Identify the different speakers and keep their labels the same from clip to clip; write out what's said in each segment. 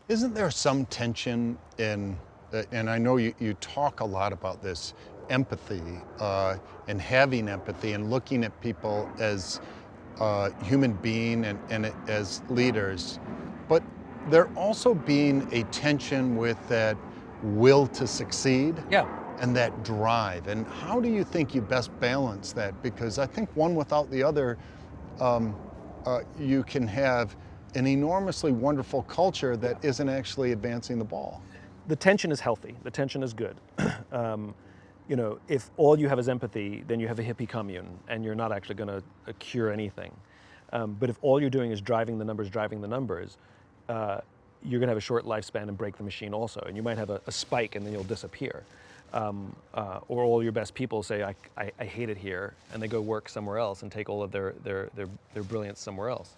Speaker 1: Isn't there some tension in, and I know you talk a lot about this, empathy, and having empathy and looking at people as human being and as leaders, but there also being a tension with that will to succeed
Speaker 2: Yeah.
Speaker 1: and that drive. And how do you think you best balance that? Because I think one without the other, um, you can have an enormously wonderful culture that isn't actually advancing the ball.
Speaker 2: The tension is healthy. The tension is good. um, if all you have is empathy, then you have a hippie commune, and you're not actually going to cure anything. But if all you're doing is driving the numbers, you're going to have a short lifespan and break the machine also. And you might have a spike, and then you'll disappear. Or all your best people say, I hate it here, and they go work somewhere else and take all of their brilliance somewhere else.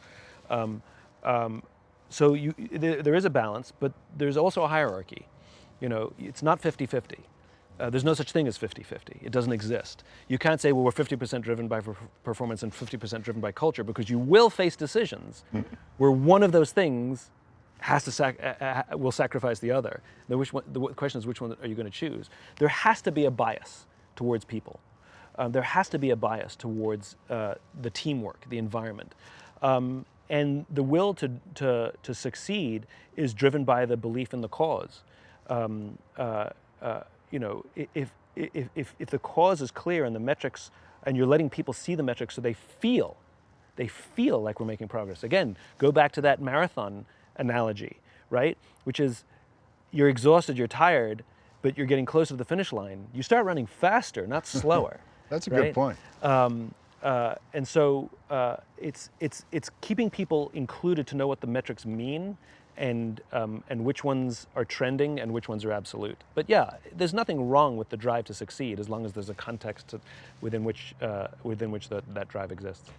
Speaker 2: So there is a balance, but there's also a hierarchy. It's not 50-50. There's no such thing as 50-50. It doesn't exist. You can't say, well, we're 50% driven by performance and 50% driven by culture, because you will face decisions where one of those things has to will sacrifice the other. The question is, which one are you going to choose? There has to be a bias towards people. There has to be a bias towards the teamwork, the environment. And the will to succeed is driven by the belief in the cause. If the cause is clear and the metrics, and you're letting people see the metrics so they feel like we're making progress. Again, go back to that marathon analogy, right? Which is, you're exhausted, you're tired, but you're getting closer to the finish line. You start running faster, not slower.
Speaker 1: That's a
Speaker 2: right?
Speaker 1: good point.
Speaker 2: And so it's keeping people included to know what the metrics mean, and which ones are trending and which ones are absolute. But yeah, there's nothing wrong with the drive to succeed, as long as there's a context within which that drive exists.